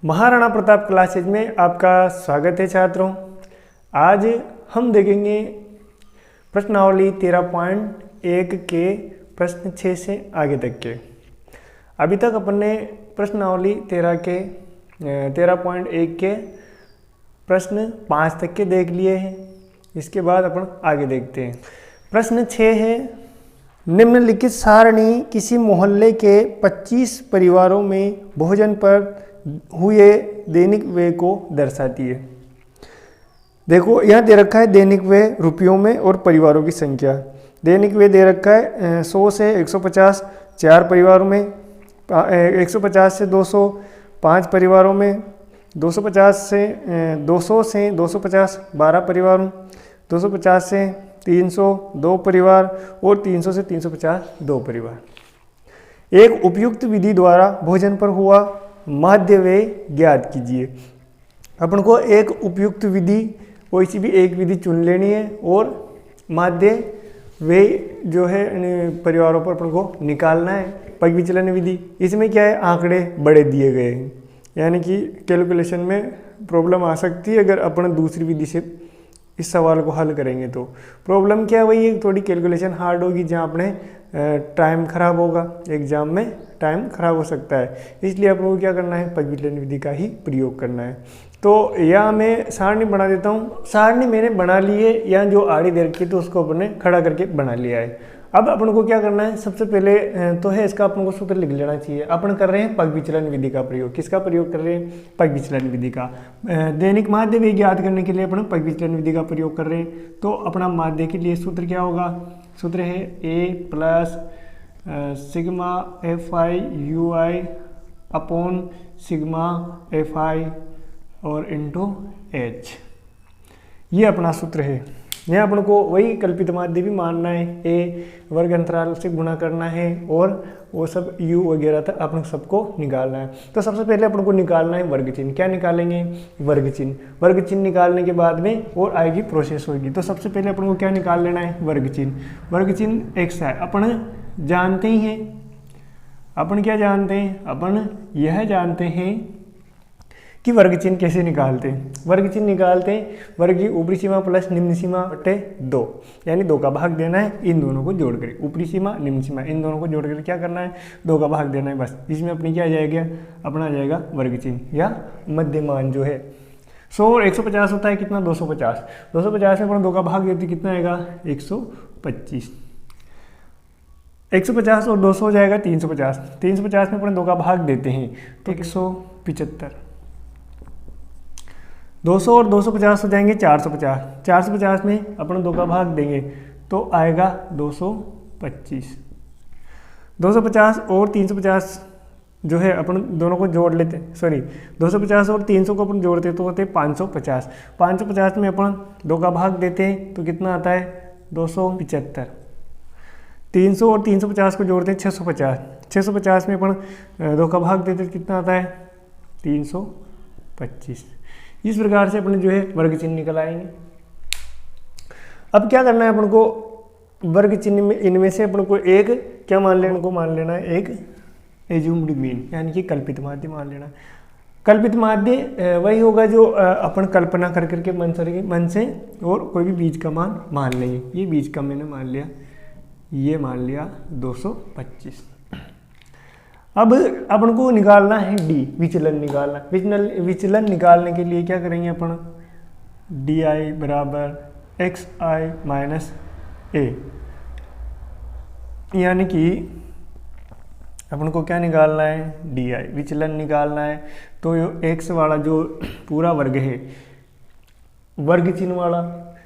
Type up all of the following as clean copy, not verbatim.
Maharana Pratap classes में आपका स्वागत है छात्रों। आज हम देखेंगे प्रश्नावली 13.1 के प्रश्न 6 से आगे तक के। अभी तक अपन ने प्रश्नावली 13.1 के प्रश्न 5 तक के देख लिए हैं। इसके बाद अपन आगे देखते हैं। प्रश्न 6 है, निम्नलिखित सारणी किसी मोहल्ले के 25 परिवारों में भोजन पर हुए दैनिक व्यय को दर्शाती है। देखो यहाँ दे रखा है दैनिक व्यय रुपयों में और परिवारों की संख्या। दैनिक व्यय दे रखा है 100 से 150 4 परिवारों में, 150 से 200 5 परिवारों में, 250 से 200 से 250 12 परिवारों, 250 से 300 2 परिवार और 300 से 350 2 परिवार। एक उपयुक्त विधि द्वारा भोजन पर हुआ माध्य व्यय ज्ञात कीजिए। अपन को एक उपयुक्त विधि कोई सी भी एक विधि चुन लेनी है और माध्य व्यय जो है परिवारों पर अपन को निकालना है। पग विचलन विधि, इसमें क्या है, आंकड़े बड़े दिए गए हैं, यानी कि कैलकुलेशन में प्रॉब्लम आ सकती है अगर अपन दूसरी विधि से इस सवाल को हल करेंगे। तो प्रॉब्लम क्या है, वही थोड़ी कैलकुलेशन हार्ड होगी, जहाँ अपने टाइम खराब होगा, एग्जाम में टाइम खराब हो सकता है। इसलिए आप लोगों को क्या करना है, पग विचलन विधि का ही प्रयोग करना है। तो यहाँ मैं सारणी बना देता हूँ। सारणी मैंने बना ली है, यहाँ जो आड़ी दे रखी है तो उसको अपने खड़ा करके बना लिया है। अब अपन को क्या करना है, सबसे पहले तो है इसका अपन को सूत्र लिख लेना चाहिए। अपन कर रहे हैं पग विचलन विधि का प्रयोग। किसका प्रयोग कर रहे हैं, पग विचलन विधि का। दैनिक माध्य व्यय ज्ञात करने के लिए अपन पग विचलन विधि का प्रयोग कर रहे हैं। तो अपना माध्य के लिए सूत्र क्या होगा, सूत्र है A plus sigma FI UI upon sigma FI और इंटू H। ये अपना सूत्र है। यहाँ अपन को वही कल्पित माध्य भी मानना है, A वर्ग अंतराल से गुणा करना है और वो सब U वगैरह तक अपन सबको निकालना है। तो सबसे पहले अपन को निकालना है वर्ग चिन्ह। क्या निकालेंगे, वर्ग चिन्ह। वर्ग चिन्ह निकालने के बाद में और आगे प्रोसेस होगी। तो सबसे पहले अपन को क्या निकाल लेना है, वर्ग चिन्ह। वर्ग चिन्ह x है, अपन जानते ही हैं। अपन क्या जानते हैं, अपन यह जानते हैं कि वर्ग चिन्ह कैसे निकालते हैं। वर्ग चिन्ह निकालते हैं, वर्ग की ऊपरी सीमा प्लस निम्न सीमा बटे 2, यानी 2 का भाग देना है इन दोनों को जोड़ कर। ऊपरी सीमा निम्न सीमा इन दोनों को जोड़ कर क्या करना है, 2 का भाग देना है बस। इसमें अपनी क्या आ जाएगा, अपना आ जाएगा वर्ग चिन्ह या मध्यमान जो है 100 और 150 होता है कितना, 250। 250 में अपना 2 का भाग देते कितना आएगा, 125। 150 और 200 हो जाएगा 350। 350 में अपने 2 का भाग देते हैं तो 175। 200 और 250 हो जाएंगे 450। 450 में अपन 2 का भाग देंगे तो आएगा 225। 250 और 350 जो है अपन दोनों को जोड़ लेते, 250 और 300 को अपन जोड़ते तो होते 550। 550 में अपन 2 का भाग देते हैं तो कितना आता है, 275। 300 और 350 को जोड़ते हैं 650। 650 में अपन 2 का भाग देते तो कितना आता है, 325। इस प्रकार से अपन जो है वर्ग चिन्ह निकल आएंगे। अब क्या करना है अपन को, वर्ग चिन्ह में इनमें से अपन को एक क्या मान लेना, को मान लेना है एक एज्यूम्ड मीन, यानी कि कल्पित माध्य मान लेना। कल्पित माध्य वही होगा जो अपन कल्पना कर करके मन से और कोई भी बीज का मान लेंगे। ये बीज का मैंने मान लिया, ये मान लिया 225। अब अपन को निकालना है डी, विचलन निकालना। विचलन निकालने के लिए क्या करेंगे अपन, DI बराबर XI माइनस A, यानी कि अपन को क्या निकालना है, DI विचलन निकालना है। तो x वाला जो पूरा वर्ग है, वर्ग चिन्ह वाला,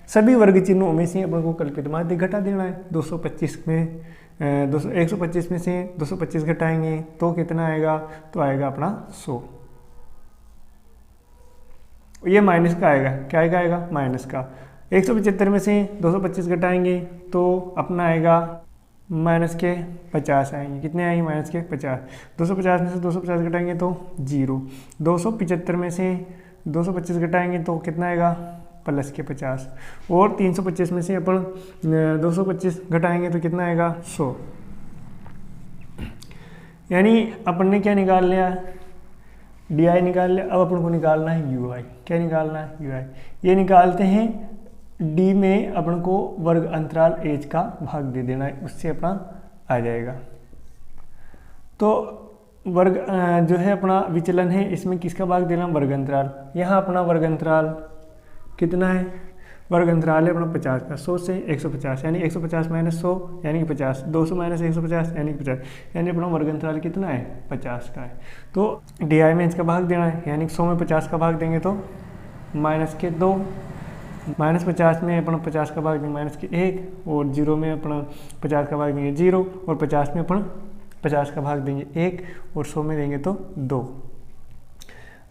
सभी वर्ग चिन्हों में से अपन को कल्पित माध्य घटा देना है। 225 में 125 में से 225 घटाएंगे तो कितना आएगा, तो आएगा अपना 100। ये माइनस का आएगा, क्या आएगा, माइनस का। 175 में से 225 घटाएंगे तो अपना आएगा माइनस के 50 आएंगे। कितने आएंगे, माइनस के 50। 250 में से 250 घटाएंगे तो 0। 275 में से 225 घटाएंगे तो कितना आएगा, प्लस के 50। और 325 में से अपन 225 घटाएंगे तो कितना आएगा, 100। यानी अपन ने क्या निकाल लिया, डी निकाल लिया। अब अपन को निकालना है यू आई। क्या निकालना है? यू आई। ये निकालते हैं, डी में अपन को वर्ग अंतराल एच का भाग दे देना है, उससे अपना आ जाएगा। तो वर्ग जो है अपना विचलन है, इसमें किसका भाग देना? वर्ग अंतराल। यहाँ अपना वर्ग अंतराल कितना है? वर्ग अंतराल है अपना 50 का, 100 से 150 यानी 150 माइनस 100 यानी कि 50, 200 माइनस 150 यानी कि 50, यानी अपना वर्ग अंतराल कितना है? 50 का है। तो डी आई में इसका भाग देना है, यानी 100 में 50 का भाग देंगे तो माइनस के 2, माइनस 50 में अपना 50 का भाग देंगे माइनस के 1, और 0 में अपना 50 का भाग देंगे 0, और 50 में अपन 50 का भाग देंगे 1, और 100 में देंगे तो 2।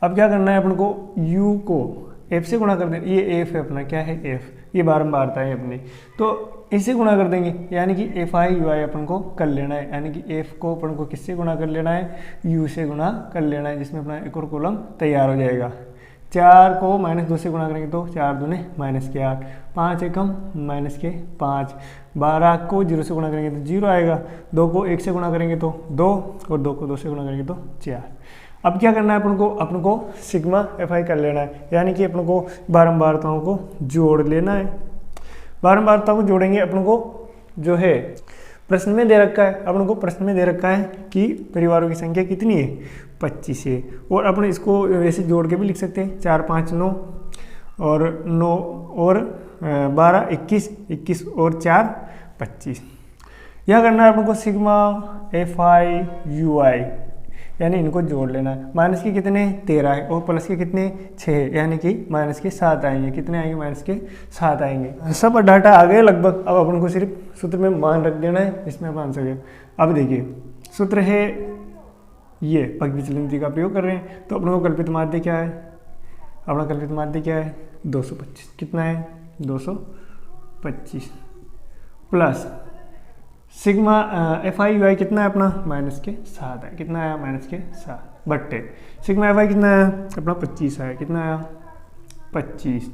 अब क्या करना है अपन को? u को f से गुणा कर देना। ये f है अपना, क्या है? f, ये बारंबारता है अपनी, तो इससे गुणा कर देंगे, यानी कि एफ आई यू आई अपन को कर लेना है, यानी कि f को अपन को किससे गुणा कर लेना है? u से गुणा कर लेना है, जिसमें अपना एक और कॉलम तैयार हो जाएगा। 4 को माइनस 2 से गुणा करेंगे तो 4 दूने माइनस के 8, 5 एकम माइनस के 5, 12 को 0 से गुणा करेंगे तो 0 आएगा, 2 को 1 से गुणा करेंगे तो 2, और 2 को 2 से गुणा करेंगे तो 4। अब क्या करना है अपन को सिग्मा एफ आई कर लेना है, यानी कि अपन को बारंबारताओं को जोड़ लेना है। बारंबारताओं को जोड़ेंगे, अपन को जो है प्रश्न में दे रखा है, अपन को प्रश्न में दे रखा है कि परिवारों की संख्या कितनी है? 25 है, और अपन इसको वैसे जोड़ के भी लिख सकते हैं, 4 5 9, और 9 और 12 21, 21 और 4 25। यह करना है अपन को सिग्मा एफ आई यू आई, यानी इनको जोड़ लेना है। माइनस के कितने? 13 है, और प्लस के कितने? 6 है, यानी कि माइनस के 7 आएंगे। कितने आएंगे? माइनस के 7 आएंगे। सब डाटा आ गए लगभग। अब अपन को सिर्फ सूत्र में मान रख देना है, इसमें अपन आंसर है। अब देखिए सूत्र है ये, पग विचलन विधि का प्रयोग कर रहे हैं, तो अपन को कल्पित माध्य क्या है? अपना कल्पित माध्य क्या है? 225। कितना है? 225 plus sigma F I U I कितना है अपना? माइनस के 7 है। कितना आया? माइनस के 7 बट्टे सिग्मा एफ आई कितना आया अपना? 25 है। कितना आया? 25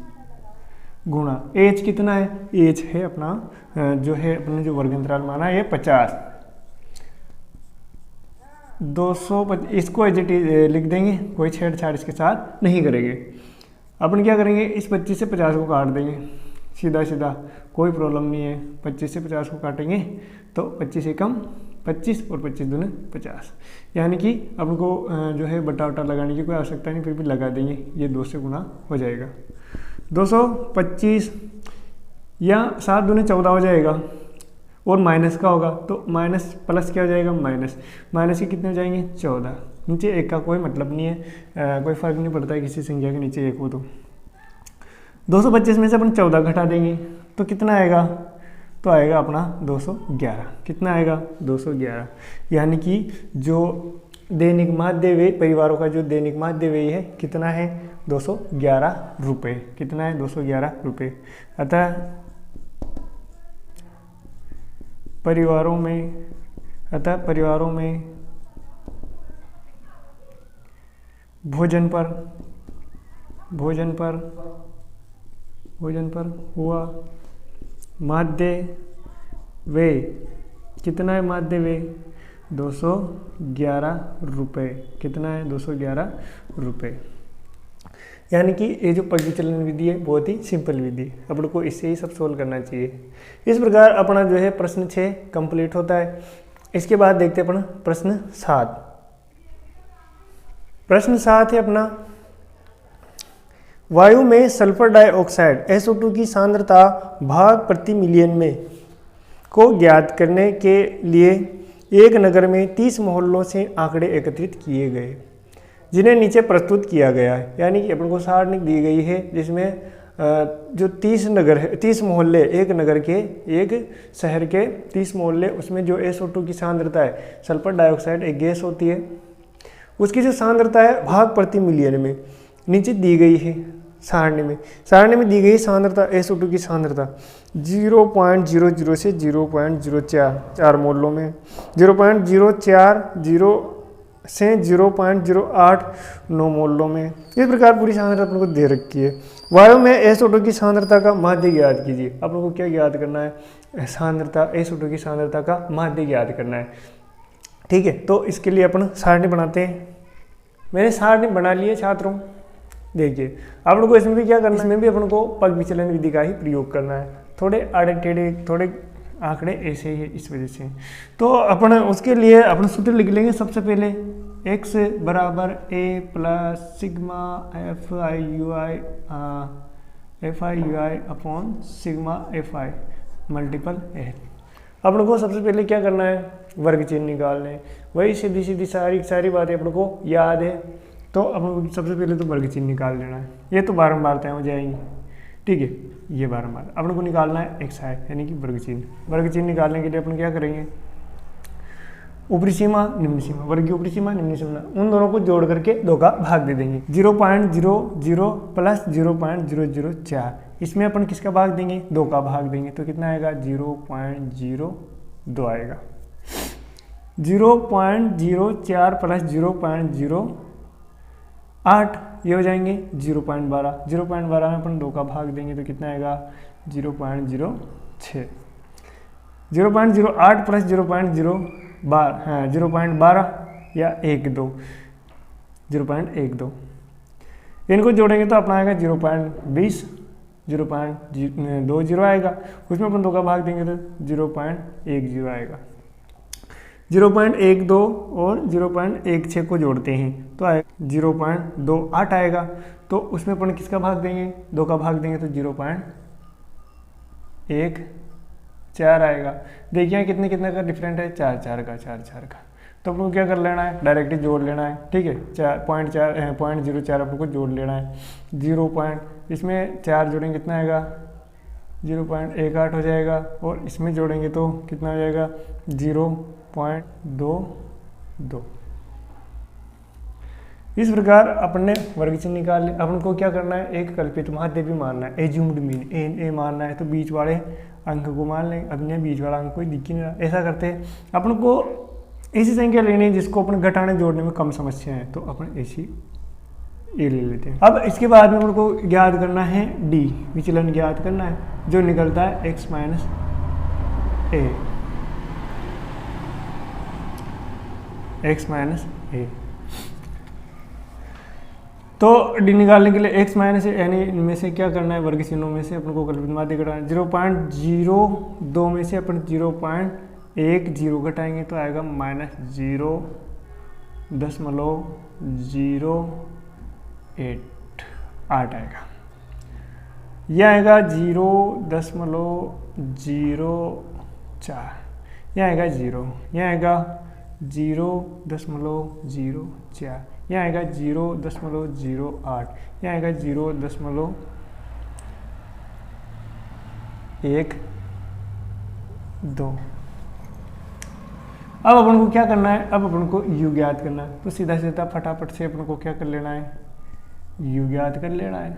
गुणा एच कितना है? एच है अपना जो है अपने जो वर्ग अंतराल माना है ये 50, 225 इसको एज इट इज लिख देंगे, कोई छेड़छाड़ इसके साथ नहीं करेंगे। अपन क्या करेंगे? इस 25 से 50 को काट देंगे, सीधा सीधा, कोई प्रॉब्लम नहीं है। 25 से 50 को काटेंगे तो 25 एकम 25 और 25 दूने 50, यानी कि अपन को जो है बटा वटा लगाने की कोई आवश्यकता नहीं, फिर भी लगा देंगे, ये 2 से गुणा हो जाएगा। 225 या 7 दूने 14 हो जाएगा, और माइनस का होगा तो माइनस प्लस क्या हो जाएगा? माइनस, माइनस के कितने हो जाएंगे? 14। नीचे 1 का कोई मतलब नहीं है, कोई फर्क नहीं पड़ता है किसी संख्या के नीचे 1 हो तो। 225 में से अपन 14 घटा देंगे तो कितना आएगा? तो आएगा अपना 211। कितना आएगा? 211, यानी कि जो दैनिक माध्य व्यय परिवारों का जो दैनिक माध्य व्यय है कितना है? 211 रुपये। कितना है? 211 रुपये। अतः परिवारों में भोजन पर हुआ माध्य व्यय कितना है? माध्य व्यय 211 रुपये। कितना है? 211 रुपये। यानी कि ये जो पग विचलन विधि है बहुत ही सिंपल विधि है, अपन को इससे ही सब सोल्व करना चाहिए। इस प्रकार अपना जो है प्रश्न 6 कंप्लीट होता है। इसके बाद देखते हैं अपन प्रश्न 7। प्रश्न 7 है अपना, वायु में सल्फर डाइऑक्साइड SO2 की सांद्रता भाग प्रति मिलियन में को ज्ञात करने के लिए एक नगर में 30 मोहल्लों से आंकड़े एकत्रित किए गए, जिन्हें नीचे प्रस्तुत किया गया है। यानी कि अपन को सारणी दी गई है जिसमें जो 30 नगर है, 30 मोहल्ले, एक नगर के, एक शहर के 30 मोहल्ले, उसमें जो SO2 की सांद्रता है, सल्फर डाइऑक्साइड एक गैस होती है, उसकी जो सांद्रता है भाग प्रति मिलियन में नीचे दी गई है। सारणी में दी गई सांद्रता SO2 की सांद्रता 0.00 से 0.04 मोलों में, 0.040 से 0.089 मोलों में। इस प्रकार पूरी सांद्रता अपन को दे रखी है। वायु में SO2 की सांद्रता का माध्य ज्ञात कीजिए। अपन को क्या ज्ञात करना है? सांद्रता, SO2 की सांद्रता का माध्य ज्ञात करना है। ठीक है, तो इसके लिए अपन सारणी बनाते हैं। मैंने सारणी बना लिए छात्रों। देखिए अपन को इसमें भी क्या करना है, इसमें भी अपन को पग विचलन विधि का ही प्रयोग करना है। थोड़े आड़े टेढ़े थोड़े आंकड़े ऐसे ही है इस वजह से। तो अपन उसके लिए अपन सूत्र लिख लेंगे। सबसे पहले x बराबर a plus sigma F I U I upon sigma F I multiple A. अपन को सबसे पहले क्या करना है, वर्ग चिन्ह निकालने हैं। वही सीधी सीधी सारी बातें अपन को याद है, तो अपन सबसे पहले तो वर्ग चिन्ह निकाल लेना है। ये तो बारंबारताएं हो जाएंगी, ठीक है। ये बारंबार अपन को निकालना है एक्स आई यानी कि वर्ग चिन्ह। वर्ग चिन्ह निकालने के लिए अपन क्या करेंगे, ऊपरी सीमा निम्न सीमा, वर्ग की ऊपरी सीमा निम्न सीमा, उन दोनों को जोड़ करके 2 का भाग दे देंगे। 0.00 प्लस 0.004, इसमें अपन किसका भाग देंगे, 2 का भाग देंगे। तो कितना आएगा 0.02 आएगा। 0.04 प्लस 0.08 ये हो जाएंगे 0.12। 0.12 में अपन 2 का भाग देंगे तो कितना आएगा 0.06। 0.08 प्लस 0.12 या 0.12 इनको जोड़ेंगे तो अपना आएगा 0.20, 0.20 आएगा। उसमें अपन 2 का भाग देंगे तो 0.10 आएगा। 0.12 और 0.16 को जोड़ते हैं तो आएगा 0.28 आएगा। तो उसमें अपन किसका भाग देंगे, 2 का भाग देंगे तो 0.14 आएगा। देखिए कितने का डिफरेंट है, 4 का। तो अपन को क्या कर लेना है, डायरेक्टली जोड़ लेना है, ठीक है। 0.04 अपन को जोड़ लेना है। 0. इसमें 4 जोड़ेंगे कितना आएगा 0.18 हो जाएगा, और इसमें जोड़ेंगे तो कितना हो जाएगा 0.22। इस प्रकार अपन ने वर्ग चिन्ह निकाल लिया। अपन को क्या करना है, एक कल्पित माध्य भी मानना है, एज्यूम्ड मीन ए मानना है। तो बीच वाले अंक को मान लेंगे। अब ये बीच वाला अंक कोई दिख ही नहीं रहा। ऐसा करते हैं, अपन को ऐसी संख्या लेनी है जिसको अपन घटाने जोड़ने में कम समस्या है, तो अपन ऐसी ए ले लेते हैं। अब इसके बाद में अपन को ज्ञात करना है डी, विचलन ज्ञात करना है, जो निकलता है x माइनस ए। तो डी निकालने के लिए x माइनस ए यानी इनमें से क्या करना है, वर्ग चिन्हों में से अपन को कल्पित माध्य घटाना है। 0.02 में से अपन 0.10 घटाएंगे तो आएगा -0.008 आएगा। यह आएगा 0.04, यह आएगा 0, यह आएगा 0.04, यह आएगा 0.08, यह आएगा 0.12। अब अपन को क्या करना है, अब अपन को u ज्ञात करना है। तो सीधा सीधा फटाफट से अपन को क्या कर लेना है, u ज्ञात कर लेना है।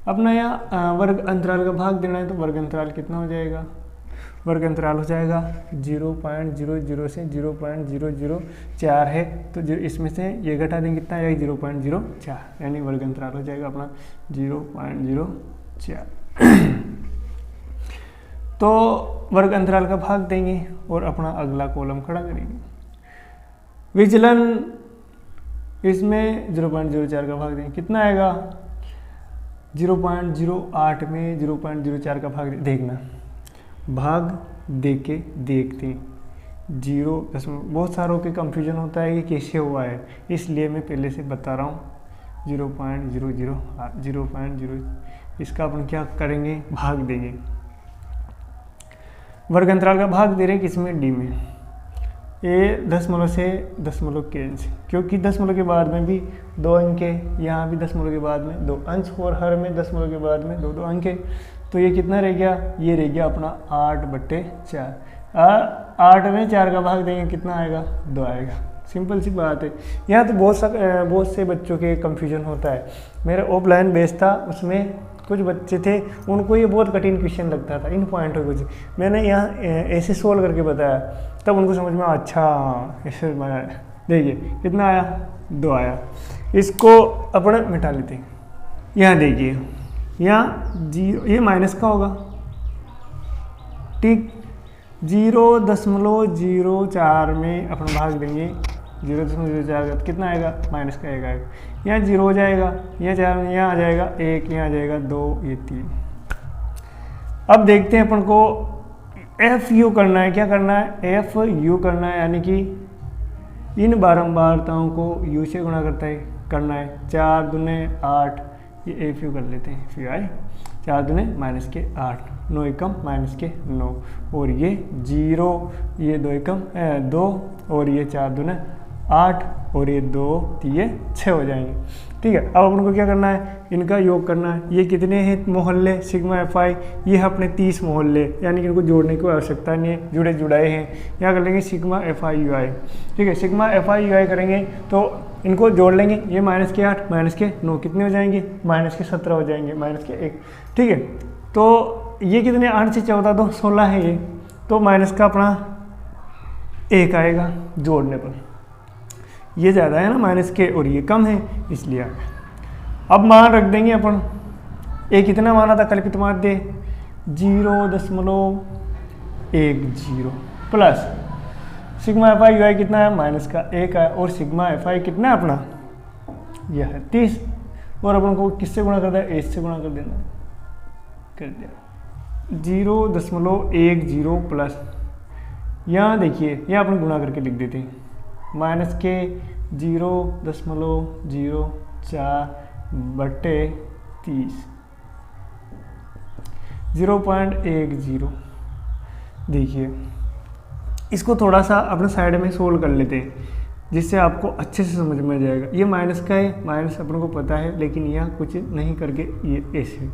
अपना यहाँ वर्ग अंतराल का भाग देना है। तो वर्ग अंतराल कितना हो जाएगा, वर्ग अंतराल हो जाएगा 0.00 से 0.004 है। तो जो इसमें से ये घटा देंगे कितना आएगा 0.04, यानी वर्ग अंतराल हो जाएगा अपना 0.04। तो वर्ग अंतराल का भाग देंगे और अपना अगला कॉलम खड़ा करेंगे। विचलन इसमें 0.04 का भाग देंगे, कितना आएगा 0.08 में 0.04 का भाग देखना, भाग दे के देखते हैं 0. बहुत सारों के कंफ्यूजन होता है कि कैसे हुआ है, इसलिए मैं पहले से बता रहा हूँ। 0.00 इसका अपन क्या करेंगे, भाग देंगे। वर्ग अंतराल का भाग दे रहे हैं किसमें, डी में। ए दशमलव से दशमलव केंद्र, क्योंकि दशमलव के बाद में भी 2 अंक है, यहाँ भी दशमलव के बाद में 2 अंश, और हर में दशमलव के बाद में 2 अंक है। तो ये कितना रह गया, ये रह गया अपना 8/4। 8 में 4 का भाग देंगे कितना आएगा, 2 आएगा। सिंपल सी बात है। यहाँ तो बहुत से बच्चों के कंफ्यूजन होता है। मेरा ऑफलाइन बेस था, उसमें कुछ बच्चे थे उनको ये बहुत कठिन क्वेश्चन लगता था इन पॉइंट को। मैंने यहाँ ऐसे सोल्व करके बताया, तब उनको समझ में अच्छा ऐसे बनाया। देखिए कितना आया, 2 आया। इसको अपन मिटा लेते हैं। यहाँ देखिए, यहाँ 0, ये माइनस का होगा, ठीक। 0.04 में अपन भाग देंगे 0.04 तो कितना आएगा, माइनस का 1 आएगा। यहाँ 0 हो जाएगा, यहाँ 4, यहाँ आ जाएगा 1, यहाँ आ जाएगा 2, ये 3। अब देखते हैं अपन को एफ यू करना है। क्या करना है, एफ यू करना है, यानी कि इन बारंबारताओं को यू से गुणा करना है। 4 दूने 8, ये एफ यू कर लेते हैं, फिर आए 4 दूने माइनस के 8, 9 एकम माइनस के 9, और ये 0, ये 2 एकम 2, और ये 4 दूने 8, और ये 2 ये 6 हो जाएंगे। ठीक है, अब अपन को क्या करना है, इनका योग करना है। ये कितने हैं मोहल्ले, सिग्मा एफ आई, ये है अपने 30 मोहल्ले, यानी कि इनको जोड़ने की आवश्यकता नहीं है, जुड़े जुड़ाए हैं। यहाँ कर लेंगे सिग्मा एफ आई यू आई। ठीक है, सिग्मा एफ आई यू आई करेंगे तो इनको जोड़ लेंगे। ये माइनस के 8 माइनस के 9 कितने हो जाएंगे, माइनस के 17 हो जाएंगे, माइनस के 1। ठीक है, तो ये कितने 8 से 14 तो 16 है ये, तो माइनस का अपना 1 आएगा जोड़ने पर। ये ज़्यादा है ना माइनस के, और ये कम है, इसलिए आ गया। अब मान रख देंगे अपन, ए कितना माना था कल्पित माध्य 0.10 plus sigma F I U I कितना है, माइनस का 1 है, और सिग्मा एफ आई कितना है अपना, यह है 30, और अपन को किससे गुणा करना है, 8 से गुणा कर देना, कर दिया 0.10 प्लस, यहाँ देखिए यहाँ अपन गुणा करके लिख देते हैं, माइनस के 0.04 बटे 30, 0.10। देखिए इसको थोड़ा सा अपने साइड में सोल्व कर लेते हैं, जिससे आपको अच्छे से समझ में आ जाएगा। ये माइनस का है, माइनस अपन को पता है, लेकिन यहाँ कुछ नहीं करके ये ऐसे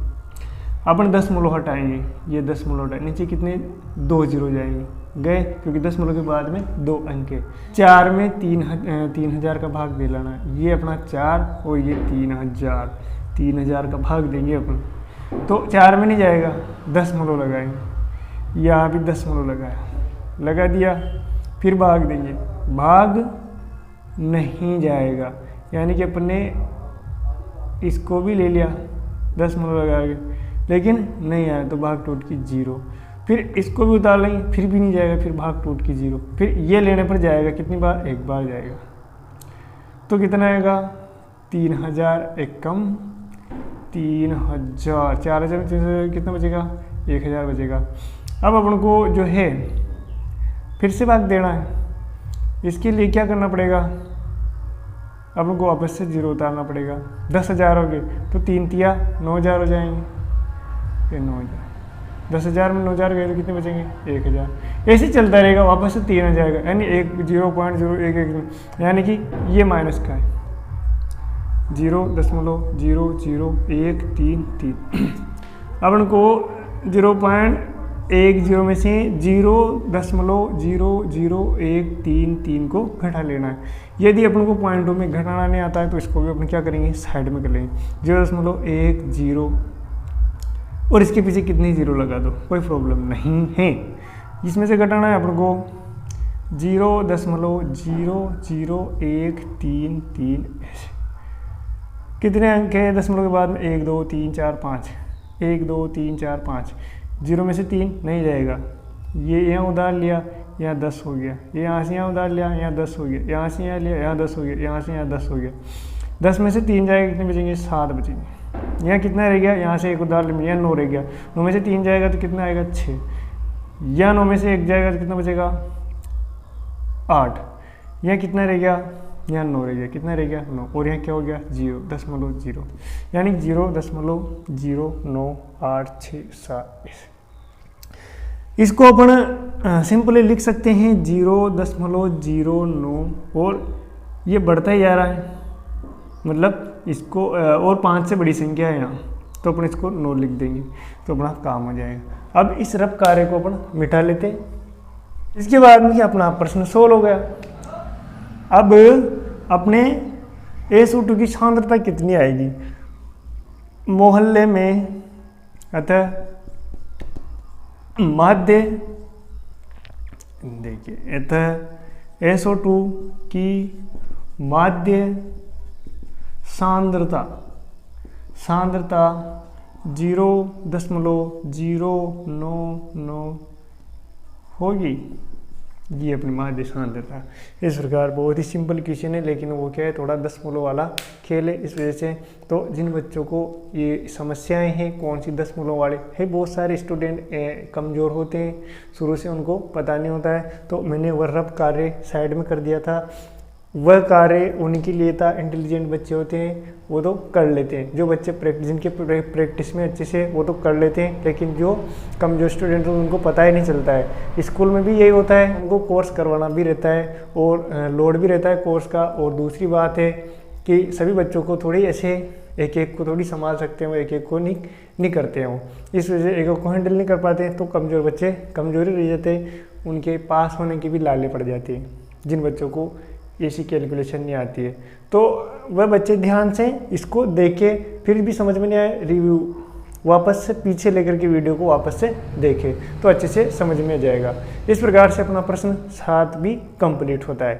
अपन 10 मोलो हटाएंगे, ये 10 मोलो हटाएंगे, नीचे कितने 2 0 जाएंगे, गए, क्योंकि 10 मोलो के बाद में 2 अंक है। 4 में 3000 का भाग दे लेना, ये अपना 4 और ये 3000 का भाग देंगे अपन, तो 4 में नहीं जाएगा, 10 मोलो लगाएंगे, यहाँ भी 10 मोलो लगा दिया, फिर भाग देंगे, भाग नहीं जाएगा, यानी कि अपने इसको भी ले लिया 10 मोलो लगा के, लेकिन नहीं आया तो भाग टूट की 0, फिर इसको भी उतार लेंगे, फिर भी नहीं जाएगा, फिर भाग टूट की 0, फिर ये लेने पर जाएगा, कितनी बार, 1 बार जाएगा, तो कितना आएगा 3000, एक कम 3000, 4000 कितना बचेगा, 1000 बचेगा। अब अपन को जो है फिर से भाग देना है, इसके लिए क्या करना पड़ेगा, अपन को वापस से 0 उतारना पड़ेगा। 10,000 हो गए तो 3 तिया 9,000 हो जाएंगे, फिर 9,000, 10,000 में 9,000 गए तो कितने बचेंगे, 1,000। ऐसे चलता रहेगा, वापस से 3 आ जाएगा, यानी 0.011, यानी कि ये माइनस का है 0.001333। अपन को 0.10 में से 0.00133 को घटा लेना है। यदि अपन को पॉइंटों में घटाना नहीं आता है तो इसको भी अपन क्या करेंगे, साइड में कर लेंगे, 0.10 और इसके पीछे कितनी 0 लगा दो, कोई प्रॉब्लम नहीं है। इसमें से घटाना है अपन को 0.001333, कितने अंक है दशमलव के बाद में, 1 2 3 4 5, 1 2 3 4 5, 0 में से 3 नहीं जाएगा, ये यहाँ उधार लिया, यहाँ 10 हो गया, ये यहाँ से यहाँ उधार लिया, यहाँ 10 हो गया, यहाँ से यहाँ लिया, यहाँ 10 हो गया, यहाँ से यहाँ 10 हो गया, 10 में से 3 जाएगा, कितने बचेंगे, 7 बचेंगे। यहाँ कितना रह गया, यहाँ से एक उधार लिया, यहाँ 9 रह गया, 9 में से 3 जाएगा तो कितना आएगा, 6, यहाँ 9 में से 1 जाएगा तो कितना बचेगा, 8, यहाँ कितना रह गया, यहाँ 9 रह गया, कितना रह गया, 9, और यहाँ क्या हो गया, 0.0, यानी 0.098667। इसको अपन सिंपली लिख सकते हैं 0.09, और ये बढ़ता ही जा रहा है, मतलब इसको और 5 से बड़ी संख्या है यहाँ, तो अपन इसको 9 लिख देंगे तो अपना काम हो जाएगा। अब इस रफ कार्य को अपन मिटा लेते हैं। इसके बाद में अपना प्रश्न सोल्व हो गया। अब अपने SO2 की सांद्रता कितनी आएगी मोहल्ले में, अतः माध्य, देखिए अतः SO2 की माध्य सांद्रता 0.099 होगी, ये अपनी माध्य सांद्रता। इस प्रकार बहुत ही सिंपल क्वेश्चन है, लेकिन वो क्या है, थोड़ा 10 मूलों वाला खेल है। इस वजह से तो जिन बच्चों को ये समस्याएं हैं, कौन सी 10 मूलों वाले है, बहुत सारे स्टूडेंट कमज़ोर होते हैं, शुरू से उनको पता नहीं होता है। तो मैंने वह रफ कार्य साइड में कर दिया था, वह कार्य उनके लिए था। इंटेलिजेंट बच्चे होते हैं वो तो कर लेते हैं, जो बच्चे जिनके प्रैक्टिस में अच्छे से वो तो कर लेते हैं, लेकिन जो कमजोर स्टूडेंट हैं उनको पता ही नहीं चलता है। स्कूल में भी यही होता है, उनको कोर्स करवाना भी रहता है और लोड भी रहता है कोर्स का। और दूसरी बात है कि सभी बच्चों को थोड़ी ऐसे एक एक को थोड़ी संभाल सकते हैं, वो एक एक को नहीं करते हैं। इस वजह से एक को हैंडल नहीं कर पाते हैं, तो कमज़ोर बच्चे कमज़ोरी रह जाते हैं, उनके पास होने की भी लाले पड़ जाती है। जिन बच्चों को ऐसी कैलकुलेशन नहीं आती है, तो वह बच्चे ध्यान से इसको देखे, फिर भी समझ में नहीं आए, रिव्यू वापस से पीछे लेकर के वीडियो को वापस से देखें तो अच्छे से समझ में आ जाएगा। इस प्रकार से अपना प्रश्न 7 भी कंप्लीट होता है।